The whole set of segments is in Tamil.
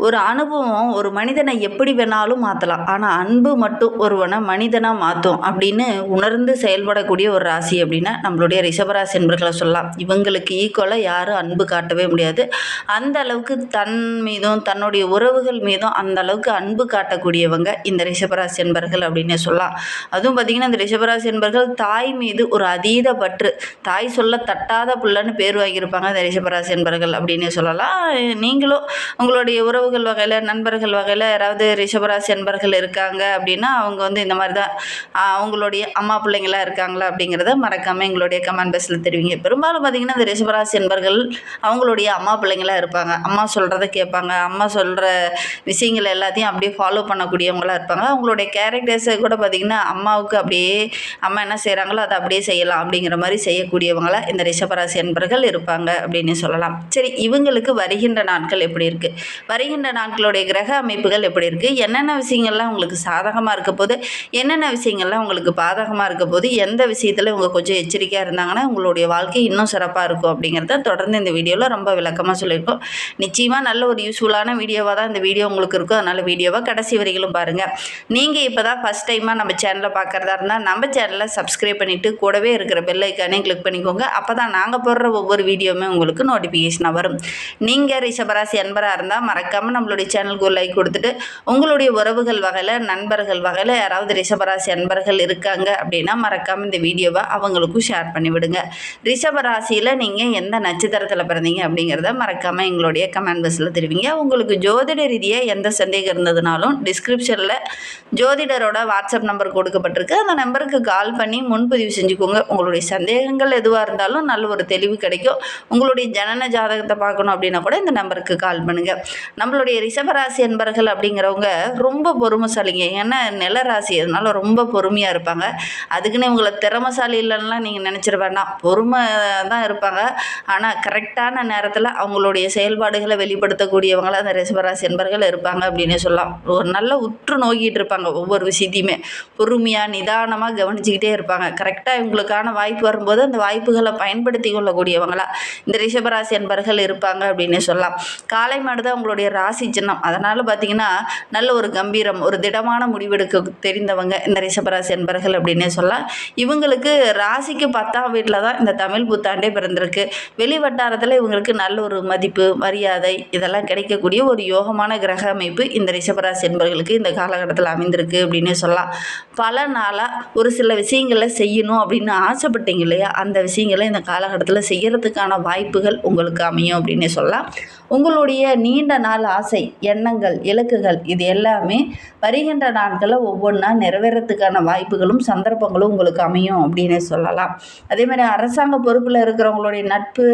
ஒரு அனுபவம் ஒரு மனிதனை எப்படி வேணாலும் மாற்றலாம். ஆனால் அன்பு மட்டும் ஒருவனை மனிதனாக மாற்றும் அப்படின்னு உணர்ந்து செயல்படக்கூடிய ஒரு ராசி அப்படின்னா நம்மளுடைய ரிஷபராசி என்பர்களை சொல்லலாம். இவங்களுக்கு ஈக்குவலாக யாரும் அன்பு காட்டவே முடியாது. அந்த அளவுக்கு தன் மீதும் தன்னுடைய உறவுகள் மீதும் அந்த அளவுக்கு அன்பு காட்டக்கூடியவங்க இந்த ரிஷபராசி என்பர்கள் அப்படின்னே சொல்லலாம். அதுவும் பார்த்திங்கன்னா இந்த ரிஷபராசி என்பர்கள் தாய் மீது ஒரு அதீத பற்று, தாய் சொல்ல தட்டாத புள்ளன்னு பேர் வாங்கியிருப்பாங்க இந்த ரிஷபராசி என்பர்கள் அப்படின்னே சொல்லலாம். நீங்களும் உங்களுடைய உறவுகள் வகையில் நண்பர்கள் வகையில் யாராவது ரிஷபராசி என்பர்கள் இருக்காங்க அப்படின்னா அவங்க இந்த மாதிரி தான் அவங்களுடைய அம்மா பிள்ளைங்களாக இருக்காங்களா அப்படிங்கிறத மறக்காமல் எங்களுடைய கமெண்ட் பாக்ஸில் தெரிவிங்க. பெரும்பாலும் பார்த்திங்கன்னா இந்த ரிஷபராசி என்பர்கள் அவங்களுடைய அம்மா பிள்ளைங்களாக இருப்பாங்க. அம்மா சொல்கிறத கேட்பாங்க, அம்மா சொல்கிற விஷயங்கள் எல்லாத்தையும் அப்படியே ஃபாலோ பண்ணக்கூடியவங்களாக இருப்பாங்க. அவங்களுடைய கேரக்டர்ஸை கூட பார்த்திங்கன்னா அம்மாவுக்கு அப்படியே அம்மா என்ன செய்கிறாங்களோ அதை அப்படியே செய்யலாம் அப்படிங்கிற மாதிரி செய்யக்கூடியவங்களாக இந்த ரிஷபராசி என்பர்கள் இருப்பாங்க அப்படின்னு சொல்லலாம். சரி, இவங்களுக்கு வருகின்ற நாட்கள் எப்படி இருக்குது, வருகின்ற நாட்களுடைய கிரக அமைப்புகள் எப்படி இருக்குது, என்னென்ன விஷயங்கள்லாம் உங்களுக்கு சாதகமாக இருக்க போது, என்னென்ன விஷயங்கள்லாம் உங்களுக்கு பாதகமாக இருக்க போது, எந்த விஷயத்தில் இவங்க கொஞ்சம் எச்சரிக்கையாக இருந்தாங்கன்னா உங்களுடைய வாழ்க்கை இன்னும் சிறப்பாக இருக்கும் அப்படிங்கிறத தொடர்ந்து இந்த வீடியோவில் ரொம்ப விளக்கமாக சொல்லியிருக்கோம். நிச்சயமாக நல்ல ஒரு யூஸ்ஃபுல்லான வீடியோவாக தான் இந்த வீடியோ உங்களுக்கு இருக்கும். அதனால் வீடியோவை கடைசி வரையிலும் பாருங்கள். நீங்கள் இப்போ தான் ஃபஸ்ட் டைமாக நம்ம சேனலை பார்க்குறதா இருந்தால் நம்ம சேனலை சப்ஸ்கிரைப் பண்ணிவிட்டு கூடவே இருக்கிற பெல் ஐக்கானே கிளிக் பண்ணிக்கோங்க. அப்போ தான் நாங்கள் போடுற ஒவ்வொரு வீடியோவுமே உங்களுக்கு நோட்டிஃபிகேஷனாக வரும். நீங்கள் ரிஷபராசி அன்பராக இருந்தால் மறக்காமல் நம்மளுடைய சேனலுக்கு ஒரு லைக் கொடுத்துட்டு உங்களுடைய உறவுகள் வகையில் நண்பர்கள் வகையில் யாராவது ரிஷபராசி அன்பர்கள் இருக்காங்க அப்படின்னா மறக்காமல் இந்த வீடியோவை அவங்களுக்கும் ஷேர் பண்ணிவிடுங்க. ரிஷபராசியில் நீங்கள் எந்த நட்சத்திரத்தில் பிறந்தீங்க அப்படிங்கிறத மறக்காமல் எங்களுடைய கமெண்ட் பாக்ஸில் தெரிவிங்க. உங்களுக்கு ஜோதிட ரீதியாக எந்த சந்தேகம் இருந்ததுனாலும் டிஸ்கிரிப்ஷனில் ஜோதிடரோட வாட்ஸ்அப் நம்பர் கொடுக்கப்பட்டிருக்கு. அந்த நம்பருக்கு கால் பண்ணி முன்பதிவு செஞ்சுக்கோங்க. உங்களுடைய சந்தேகங்கள் எதுவாக இருந்தாலும் நல்ல ஒரு தெளிவு கிடைக்கும். உங்களுடைய ஜனன ஜாதகத்தை பார்க்கணும் அப்படின்னா கூட இந்த நம்பருக்கு கால் பண்ணுங்கள். நம்மளுடைய ரிஷபராசி என்பர்கள் அப்படிங்கிறவங்க ரொம்ப பொறுமைசாலிங்க. ஏன்னா நில ராசி, அதனால ரொம்ப பொறுமையாக இருப்பாங்க. அதுக்குன்னு இவங்களை திறமைசாலி இல்லைன்னா நீங்கள் நினச்சிட வேண்டாம். பொறுமை தான் இருப்பாங்க. ஆனால் கரெக்டான நேரத்தில் அவங்களுடைய செயல்பாடுகளை வெளிப்படுத்தக்கூடியவங்களாக அந்த ரிஷபராசி என்பர்கள் இருப்பாங்க அப்படின்னு சொல்லலாம். ஒரு நல்ல உற்று நோக்கிட்டு இருப்பாங்க. ஒவ்வொரு விஷயத்தையுமே பொறுமையாக நிதானமாக கவனிச்சுக்கிட்டே இருப்பாங்க. கரெக்டாக இவங்களுக்கான வாய்ப்பு வரும்போது அந்த வாய்ப்புகளை பயன்படுத்தி கொள்ளக்கூடியவங்களா இந்த ரிஷபராசி என்பர்கள் இருப்பாங்க அப்படின்னு சொல்லலாம். காலை மாடு தான் உங்களுடைய ராசி சின்னம். அதனால் பார்த்திங்கன்னா நல்ல ஒரு கம்பீரம், ஒரு திடமான முடிவெடுக்க தெரிந்தவங்க இந்த ரிஷபராசி என்பர்கள் அப்படின்னே சொல்லலாம். இவங்களுக்கு ராசிக்கு 10ஆம் வீட்டில் தான் இந்த தமிழ் புத்தாண்டே பிறந்திருக்கு. வெளி வட்டாரத்தில் இவங்களுக்கு நல்ல ஒரு மதிப்பு மரியாதை இதெல்லாம் கிடைக்கக்கூடிய ஒரு யோகமான கிரக அமைப்பு இந்த ரிஷபராசி என்பர்களுக்கு இந்த காலகட்டத்தில் அமைந்திருக்கு அப்படின்னு சொல்லலாம். பல நாளாக ஒரு சில விஷயங்களை செய்யணும் அப்படின்னு ஆசைப்பட்டீங்க இல்லையா, அந்த விஷயங்களை இந்த காலகட்டத்தில் செய்கிறதுக்கான வாய்ப்புகள் உங்களுக்கு அமையும் அப்படின்னு சொல்லலாம். உங்களுடைய நீண்ட நாள் ஆசை, எண்ணங்கள், இலக்குகள் இது எல்லாமே வருகின்ற நாட்களில் ஒவ்வொன்றா நிறைவேறத்துக்கான வாய்ப்புகளும் சந்தர்ப்பங்களும் உங்களுக்கு அமையும் அப்படின்னு சொல்லலாம். அதே மாதிரி அரசாங்க பொறுப்பில் இருக்கிறவங்களுடைய நட்பு,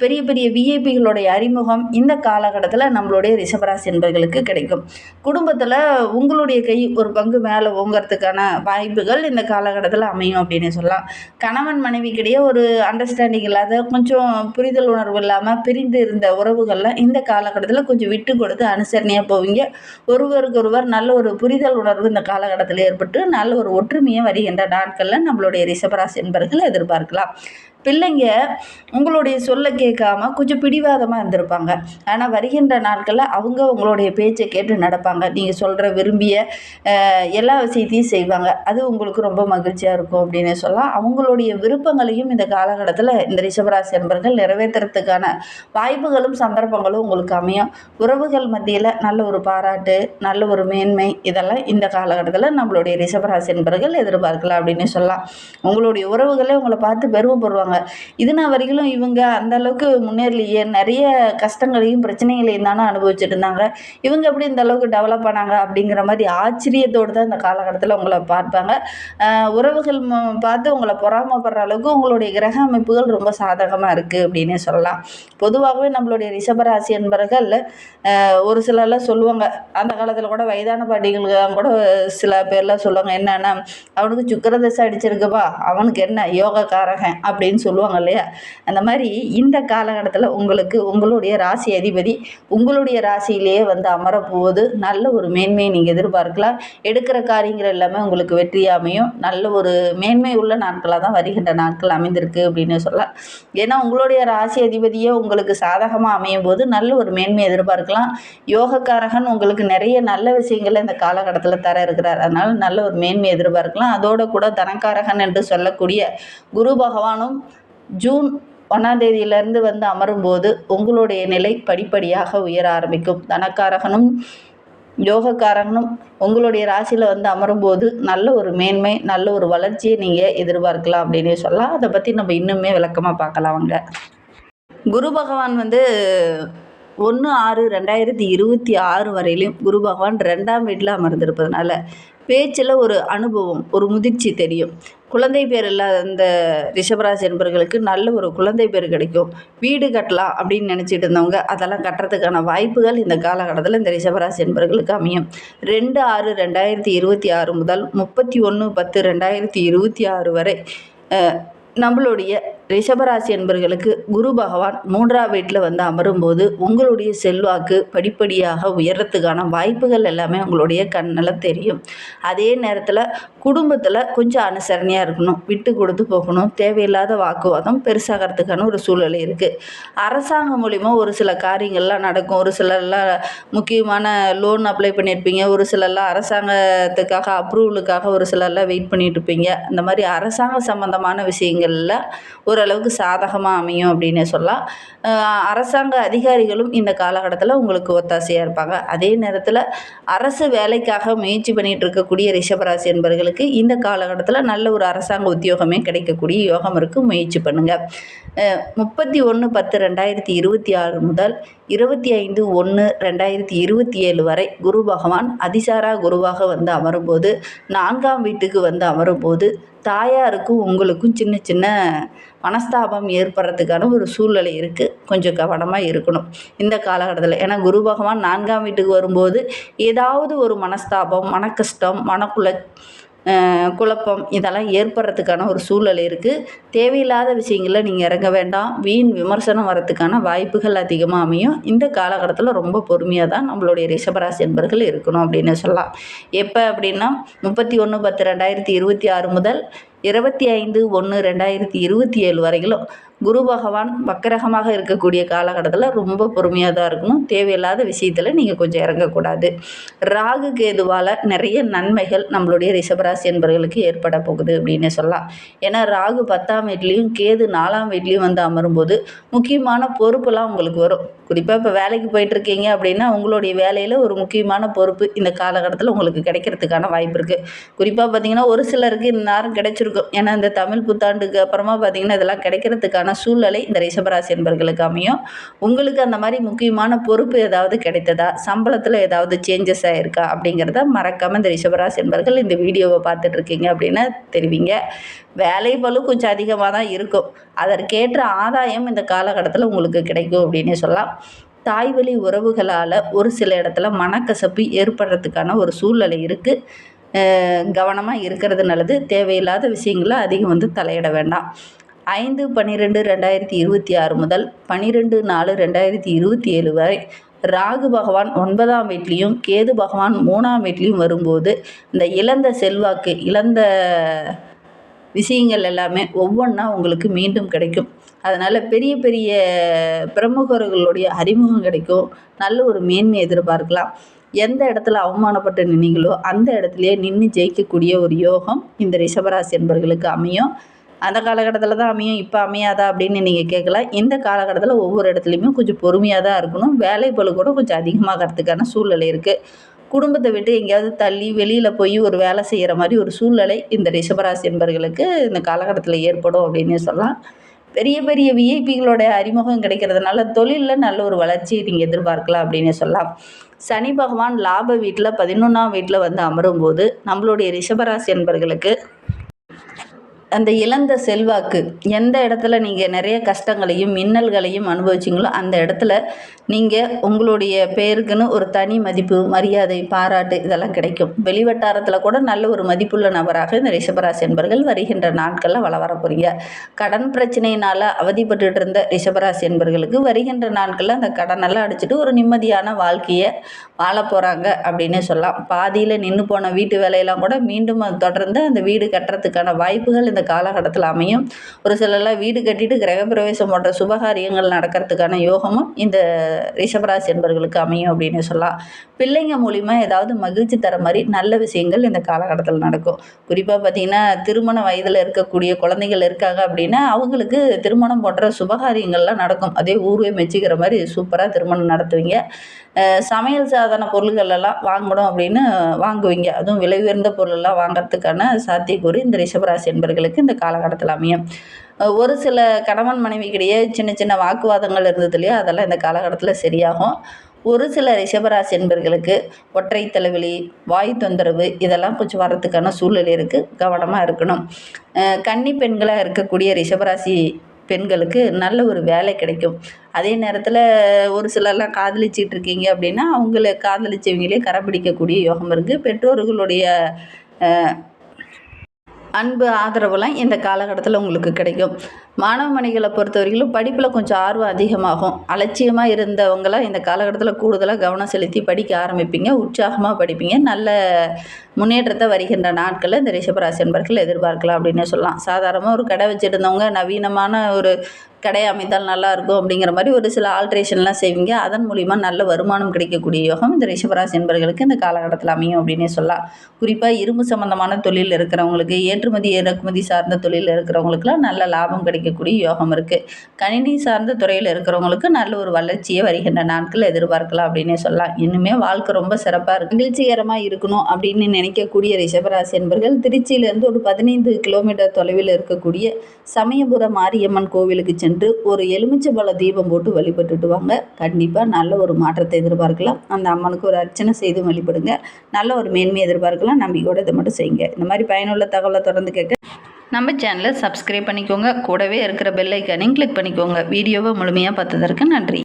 பெரிய பெரிய விஐபிகளுடைய அறிமுகம் இந்த காலகட்டத்தில் நம்மளுடைய ரிஷபராசி என்பர்களுக்கு கிடைக்கும். குடும்பத்தில் உங்களுடைய கை ஒரு பங்கு மேலே ஓங்கிறதுக்கான வாய்ப்புகள் இந்த காலகட்டத்தில் அமையும் அப்படின்னு சொல்லலாம். கணவன் மனைவிக்கிடையே ஒரு அண்டர்ஸ்டாண்டிங் இல்லாத, கொஞ்சம் புரிதல் உணர்வு இல்லாமல் பிரிந்து இருந்த உறவுகளில் இந்த காலகட்டத்தில் கொஞ்சம் விட்டு கொடுத்து அனுசரணையாக போவீங்க. ஒருவருக்கொருவர் நல்ல ஒரு புரிதல் உணர்வு இந்த காலகட்டத்தில் ஏற்பட்டு நல்ல ஒரு ஒற்றுமையை வருகின்ற நாட்களில் நம்மளுடைய ரிஷபராசி என்பர்கள் எதிர்பார்க்கலாம். பிள்ளைங்க உங்களுடைய சொல்ல கேட்காம கொஞ்சம் பிடிவாதமாக இருந்திருப்பாங்க. ஆனால் வருகின்ற நாட்களில் அவங்க உங்களுடைய பேச்சை கேட்டு நடப்பாங்க. நீங்கள் சொல்கிற விரும்பிய எல்லா விஷயத்தையும் செய்வாங்க. அது உங்களுக்கு ரொம்ப மகிழ்ச்சியாக இருக்கும் அப்படின்னு சொல்லலாம். அவங்களுடைய விருப்பங்களையும் இந்த காலகட்டத்தில் இந்த ரிஷபராசி என்பர்கள் நிறைவேற்றுறதுக்கான வாய்ப்புகளும் சந்தர்ப்பங்களும் உங்களுக்கு அமையும். உறவுகள் மத்தியில் நல்ல ஒரு பாராட்டு, நல்ல ஒரு மேன்மை இதெல்லாம் இந்த காலகட்டத்தில் நம்மளுடைய ரிஷபராசி என்பர்கள் எதிர்பார்க்கலாம் அப்படின்னு சொல்லலாம். உங்களுடைய உறவுகளே உங்களை பார்த்து பெருமைப்படுவாங்க. இது நான் வரைக்கும் இவங்க அந்த அளவுக்கு முன்னேறலையே, நிறைய கஷ்டங்களையும் பிரச்சனைகளையும் தானே அனுபவிச்சுட்டு இருந்தாங்க, இவங்க எப்படி இந்த அளவுக்கு டெவலப் ஆனாங்க அப்படிங்கிற மாதிரி ஆச்சரியத்தோடு தான் இந்த காலகட்டத்தில் உங்களை பார்ப்பாங்க. உறவுகள் பார்த்து உங்களை பொறாமப்படுற அளவுக்கு உங்களுடைய கிரக அமைப்புகள் ரொம்ப சாதகமாக இருக்குது அப்படின்னே சொல்லலாம். பொதுவாகவே நம்மளுடைய ரிஷபராசி என்பர்கள் ஒரு சிலர்லாம் சொல்லுவாங்க, அந்த காலத்தில் கூட வயதான பாட்டிகளுக்கு கூட சில பேர்லாம் சொல்லுவாங்க, என்னென்னா அவனுக்கு சுக்கிர தசை அடிச்சிருக்குப்பா, அவனுக்கு என்ன யோகக்காரகன் அப்படின்னு அப்படின்னு சொல்லுவாங்க இல்லையா, அந்த மாதிரி இந்த காலகட்டத்தில் உங்களுக்கு உங்களுடைய ராசி அதிபதி உங்களுடைய ராசியிலேயே வந்து அமரப்போவது நல்ல ஒரு மேன்மையை நீங்கள் எதிர்பார்க்கலாம். எடுக்கிற காரியங்கள் எல்லாமே உங்களுக்கு வெற்றியாக அமையும். நல்ல ஒரு மேன்மை உள்ள நாட்களாக தான் வருகின்ற நாட்கள் அமைந்திருக்கு அப்படின்னு சொல்லலாம். ஏன்னா உங்களுடைய ராசி அதிபதியே உங்களுக்கு சாதகமாக அமையும் போது நல்ல ஒரு மேன்மை எதிர்பார்க்கலாம். யோகக்காரகன் உங்களுக்கு நிறைய நல்ல விஷயங்களை இந்த காலகட்டத்தில் தர இருக்கிறார். அதனால் நல்ல ஒரு மேன்மை எதிர்பார்க்கலாம். அதோட கூட தனக்காரகன் என்று சொல்லக்கூடிய குரு பகவானும் ஜூன் 1ஆம் தேதியிலிருந்து வந்து அமரும்போது உங்களுடைய நிலை படிப்படியாக உயர ஆரம்பிக்கும். தனக்காரகனும் யோகக்காரகனும் உங்களுடைய ராசியில் வந்து அமரும்போது நல்ல ஒரு மேன்மை நல்ல ஒரு வளர்ச்சியை நீங்கள் எதிர்பார்க்கலாம் அப்படின்னே சொல்லலாம். அதை பற்றி நம்ம இன்னுமே விளக்கமாக பார்க்கலாம் வாங்க. குரு பகவான் வந்து 1/6/2026 வரையிலும் குரு பகவான் 2ஆம் வீட்டில் அமர்ந்திருப்பதனால பேச்சில் ஒரு அனுபவம் ஒரு முதிர்ச்சி தெரியும். குழந்தை பேர் இல்லாத இந்த ரிஷபராசி என்பவர்களுக்கு நல்ல ஒரு குழந்தை பேர் கிடைக்கும். வீடு கட்டலாம் அப்படின்னு நினச்சிட்டு இருந்தவங்க அதெல்லாம் கட்டுறதுக்கான வாய்ப்புகள் இந்த காலகட்டத்தில் இந்த ரிஷபராசி என்பவர்களுக்கு அமையும். 2/6/2026 முதல் 31/10/2026 வரை நம்மளுடைய ரிஷபராசி என்பவர்களுக்கு குரு பகவான் 3ஆம் வீட்டில் வந்து அமரும்போது உங்களுடைய செல்வாக்கு படிப்படியாக உயர்றதுக்கான வாய்ப்புகள் எல்லாமே உங்களுடைய கண்ணில் தெரியும். அதே நேரத்தில் குடும்பத்தில் கொஞ்சம் அனுசரணையாக இருக்கணும், விட்டு கொடுத்து போகணும். தேவையில்லாத வாக்குவாதம் பெருசாகிறதுக்கான ஒரு சூழ்நிலை இருக்குது. அரசாங்கம் மூலிமா ஒரு சில காரியங்கள்லாம் நடக்கும். ஒரு சிலர்லாம் முக்கியமான லோன் அப்ளை பண்ணியிருப்பீங்க, ஒரு சிலர்லாம் அரசாங்கத்துக்காக அப்ரூவலுக்காக ஒரு சிலர்லாம் வெயிட் பண்ணிட்டு இருப்பீங்க. அந்த மாதிரி அரசாங்க சம்பந்தமான விஷயங்களில் ஓரளவுக்கு சாதகமாக அமையும் அப்படின்னு சொல்லலாம். அரசாங்க அதிகாரிகளும் இந்த காலகட்டத்தில் உங்களுக்கு ஒத்தாசையாக இருப்பாங்க. அதே நேரத்தில் அரசு வேலைக்காக முயற்சி பண்ணிகிட்டு இருக்கக்கூடிய ரிஷபராசி என்பவர்களுக்கு இந்த காலகட்டத்தில் நல்ல ஒரு அரசாங்க உத்தியோகமே கிடைக்கக்கூடிய யோகம் இருக்குது. முயற்சி பண்ணுங்கள். 31/10/2026 முதல் 25/1/2027 வரை குரு பகவான் அதிசாரா குருவாக வந்து அமரும்போது 4ஆம் வீட்டுக்கு வந்து அமரும்போது தாயாருக்கும் உங்களுக்கும் சின்ன சின்ன மனஸ்தாபம் ஏற்படுறதுக்கான ஒரு சூழ்நிலை இருக்குது. கொஞ்சம் கவனமாக இருக்கணும் இந்த காலகட்டத்தில். ஏன்னா குரு பகவான் 4ஆம் வீட்டுக்கு வரும்போது ஏதாவது ஒரு மனஸ்தாபம் மனக்கஷ்டம் குழப்பம் இதெல்லாம் ஏற்படுறதுக்கான ஒரு சூழ்நிலை இருக்குது. தேவையில்லாத விஷயங்களில் நீங்கள் இறங்க வேண்டாம். வீண் விமர்சனம் வரத்துக்கான வாய்ப்புகள் அதிகமாக அமையும். இந்த காலகட்டத்தில் ரொம்ப பொறுமையாக தான் நம்மளுடைய ரிஷபராசி என்பவர்கள் இருக்கணும் அப்படின்னு சொல்லலாம். எப்போ அப்படின்னா 31/10/2026 முதல் 25/1/2027 வரையிலும் குரு பகவான் வக்கரகமாக இருக்கக்கூடிய காலகட்டத்தில் ரொம்ப பொறுமையாக தான் இருக்கணும். தேவையில்லாத விஷயத்தில் நீங்கள் கொஞ்சம் இறங்கக்கூடாது. ராகு கேதுவால் நிறைய நன்மைகள் நம்மளுடைய ரிஷபராசி என்பவர்களுக்கு ஏற்பட போகுது அப்படின்னு சொல்லலாம். ஏன்னா ராகு 10ஆம் வீட்லேயும் கேது 4ஆம் வீட்லேயும் வந்து அமரும்போது முக்கியமான பொறுப்புலாம் உங்களுக்கு வரும். குறிப்பாக இப்போ வேலைக்கு போயிட்டுருக்கீங்க அப்படின்னா உங்களுடைய வேலையில் ஒரு முக்கியமான பொறுப்பு இந்த காலகட்டத்தில் உங்களுக்கு கிடைக்கிறதுக்கான வாய்ப்பு இருக்குது. குறிப்பாக பார்த்திங்கன்னா ஒரு சிலருக்கு இந்த நேரம் கிடைச்சிருக்கும். ஏன்னா இந்த தமிழ் புத்தாண்டுக்கு அப்புறமா பார்த்திங்கன்னா இதெல்லாம் கிடைக்கிறதுக்கான சூழ்நிலை இந்த ரிஷபராசி என்பவர்களுக்கு அமையும். உங்களுக்கு அந்த மாதிரி முக்கியமான பொறுப்பு ஏதாவது கிடைத்ததா, சம்பளத்தில் ஏதாவது சேஞ்சஸ் ஆகிருக்கா அப்படிங்கிறத மறக்காமல் இந்த ரிஷபராசி என்பவர்கள் இந்த வீடியோவை பார்த்துட்ருக்கீங்க அப்படின்னா தெரிவிங்க. வேலை பளு கொஞ்சம் அதிகமாக தான் இருக்கும். அதற்கேற்ற ஆதாயம் இந்த காலகட்டத்தில் உங்களுக்கு கிடைக்கும் அப்படின்னே சொல்லலாம். தாய் வழி உறவுகளால் ஒரு சில இடத்துல மனக்கசப்பு ஏற்படுறதுக்கான ஒரு சூழ்நிலை இருக்குது. கவனமாக இருக்கிறது நல்லது. தேவையில்லாத விஷயங்களை அதிகம் வந்து தலையிட வேண்டாம். 5/12/2026 முதல் 12/4/2027 வரை ராகு பகவான் 9ஆம் வீட்லேயும் கேது பகவான் 3ஆம் வீட்லேயும் வரும்போது இந்த இழந்த செல்வாக்கு இழந்த விஷயங்கள் எல்லாமே ஒவ்வொன்றா உங்களுக்கு மீண்டும் கிடைக்கும். அதனால் பெரிய பெரிய பிரமுகர்களுடைய அறிமுகம் கிடைக்கும். நல்ல ஒரு மேன்மை எதிர்பார்க்கலாம். எந்த இடத்துல அவமானப்பட்டு நின்னீங்களோ அந்த இடத்துலையே நின்று ஜெயிக்கக்கூடிய ஒரு யோகம் இந்த ரிஷபராசி என்பவர்களுக்கு அமையும். அந்த காலகட்டத்தில் தான் அமையும், இப்போ அமையாதா அப்படின்னு நீங்கள் கேட்கலாம். இந்த காலகட்டத்தில் ஒவ்வொரு இடத்துலையுமே கொஞ்சம் பொறுமையாக தான் இருக்கணும். வேலை பளு கூட கொஞ்சம் அதிகமாகிறதுக்கான சூழ்நிலை இருக்குது. குடும்பத்தை விட்டு எங்கேயாவது தள்ளி வெளியில் போய் ஒரு வேலை செய்கிற மாதிரி ஒரு சூழ்நிலை இந்த ரிஷபராசி என்பவர்களுக்கு இந்த காலகட்டத்தில் ஏற்படும் அப்படின்னே சொல்லலாம். பெரிய பெரிய விஐபிகளோட அறிமுகம் கிடைக்கிறதுனால தொழிலில் நல்ல ஒரு வளர்ச்சியை நீங்கள் எதிர்பார்க்கலாம் அப்படின்னு சொல்லலாம். சனி பகவான் லாப வீட்டில் 11ஆம் வீட்டில் வந்து அமரும்போது நம்மளுடைய ரிஷபராசி என்பவர்களுக்கு அந்த இழந்த செல்வாக்கு எந்த இடத்துல நீங்கள் நிறைய கஷ்டங்களையும் மின்னல்களையும் அனுபவிச்சிங்களோ அந்த இடத்துல நீங்கள் உங்களுடைய பேருக்குன்னு ஒரு தனி மதிப்பு மரியாதை பாராட்டு இதெல்லாம் கிடைக்கும். வெளிவட்டாரத்தில் கூட நல்ல ஒரு மதிப்புள்ள நபராக இந்த ரிஷபராசி என்பர்கள் வருகின்ற நாட்களில் வர போகிறீங்க. கடன் பிரச்சனையினால் அவதிப்பட்டு இருந்த ரிஷபராசி என்பர்களுக்கு வருகின்ற நாட்களில் அந்த கடனெல்லாம் அடிச்சுட்டு ஒரு நிம்மதியான வாழ்க்கையை வாழ போகிறாங்க அப்படின்னு சொல்லலாம். பாதியில் நின்று போன வீட்டு வேலையெல்லாம் கூட மீண்டும் தொடர்ந்து அந்த வீடு கட்டுறதுக்கான வாய்ப்புகள் இந்த காலகட்டத்தில் அமையும். ஒரு சிலர்லாம் வீடு கட்டிட்டு கிரகப்பிரவேசம் போன்ற சுபகாரியங்கள் நடக்கிறதுக்கான யோகமும் இந்த ரிஷபராசி என்பவர்களுக்கு அமையும் அப்படின்னு சொல்லலாம். பிள்ளைங்க மூலிமா ஏதாவது மகிழ்ச்சி தர மாதிரி நல்ல விஷயங்கள் இந்த காலகட்டத்தில் நடக்கும். குறிப்பாக பார்த்திங்கன்னா திருமண வயதில் இருக்கக்கூடிய குழந்தைகள் இருக்காங்க அப்படின்னா அவங்களுக்கு திருமணம் போன்ற சுபகாரியங்கள்லாம் நடக்கும். அதே ஊரே மெச்சிக்கிற மாதிரி சூப்பராக திருமணம் நடத்துவீங்க. சமையல் சாதன பொருள்கள் எல்லாம் வாங்கணும் அப்படின்னு வாங்குவீங்க. அதுவும் விலை உயர்ந்த பொருளெல்லாம் வாங்கிறதுக்கான சாத்தியக்கூறு இந்த ரிஷபராசி என்பர்களுக்கு இந்த காலகட்டத்தில் அமையும். ஒரு சில கணவன் மனைவிக்கிடையே சின்ன சின்ன வாக்குவாதங்கள் இருந்தது இல்லையா, அதெல்லாம் இந்த காலகட்டத்தில் சரியாகும். ஒரு சில ரிஷபராசி என்பர்களுக்கு ஒற்றை தலைவலி, வாய் தொந்தரவு இதெல்லாம் கொஞ்சம் வர்றதுக்கான சூழ்நிலை இருக்குது. கவனமாக இருக்கணும். கன்னி பெண்களாக இருக்கக்கூடிய ரிஷபராசி பெண்களுக்கு நல்ல ஒரு வேலை கிடைக்கும். அதே நேரத்தில் ஒரு சிலர்லாம் காதலிச்சிட்டு இருக்கீங்க அப்படின்னா அவங்கள காதலிச்சவங்களே கரை பிடிக்கக்கூடிய யோகம் இருக்குது. பெற்றோர்களுடைய அன்பு ஆதரவுலாம் இந்த காலகட்டத்தில் உங்களுக்கு கிடைக்கும். மாணவ மணிகளை பொறுத்தவரையிலும் படிப்பில் கொஞ்சம் ஆர்வம் அதிகமாகும். அலட்சியமாக இருந்தவங்களாம் இந்த காலகட்டத்தில் கூடுதலாக கவனம் செலுத்தி படிக்க ஆரம்பிப்பீங்க. உற்சாகமாக படிப்பீங்க. நல்ல முன்னேற்றத்தை வருகின்ற நாட்களில் இந்த ரிஷபராசி என்பர்கள் எதிர்பார்க்கலாம் அப்படின்னு சொல்லலாம். சாதாரணமாக ஒரு கடை வச்சுருந்தவங்க நவீனமான ஒரு கடை அமைத்தால் நல்லாயிருக்கும் அப்படிங்கிற மாதிரி ஒரு சில ஆல்ட்ரேஷன்லாம் செய்வீங்க. அதன் மூலிமா நல்ல வருமானம் கிடைக்கக்கூடிய யோகம் இந்த ரிஷபராசி என்பர்களுக்கு இந்த காலகட்டத்தில் அமையும் அப்படின்னே சொல்லலாம். குறிப்பாக இரும்பு சம்மந்தமான தொழில் இருக்கிறவங்களுக்கு, ஏற்றுமதி இறக்குமதி சார்ந்த தொழில் இருக்கிறவங்களுக்குலாம் நல்ல லாபம் கிடைக்கக்கூடிய யோகம் இருக்குது. கணினி சார்ந்த துறையில் இருக்கிறவங்களுக்கு நல்ல ஒரு வளர்ச்சியை வருகின்ற நாட்கள் எதிர்பார்க்கலாம் அப்படின்னே சொல்லலாம். இன்னுமே வாழ்க்கை ரொம்ப சிறப்பாக இருக்குது, மகிழ்ச்சிகரமாக இருக்கணும் அப்படின்னு நினைக்கக்கூடிய ரிஷபராசி என்பர்கள் திருச்சியிலேருந்து ஒரு 15 கிலோமீட்டர் தொலைவில் இருக்கக்கூடிய சமயபுரம் மாரியம்மன் கோவிலுக்கு சென்று ஒரு எலுமிச்சம்பழ தீபம் போட்டு வழிபட்டுட்டு வாங்க. கண்டிப்பாக நல்ல ஒரு மாற்றத்தை எதிர்பார்க்கலாம். அந்த அம்மனுக்கு ஒரு அர்ச்சனை செய்து வழிபடுங்க. நல்ல ஒரு மேன்மையை எதிர்பார்க்கலாம். நம்பிக்கையோடு இதை மட்டும் செய்யுங்க. இந்த மாதிரி பயனுள்ள தகவலை தொடர்ந்து கேட்க நம்ம சேனலை சப்ஸ்கிரைப் பண்ணிக்கோங்க. கூடவே இருக்கிற பெல் ஐக்கானையும் கிளிக் பண்ணிக்கோங்க. வீடியோவை முழுமையாக பார்த்ததற்கு நன்றி.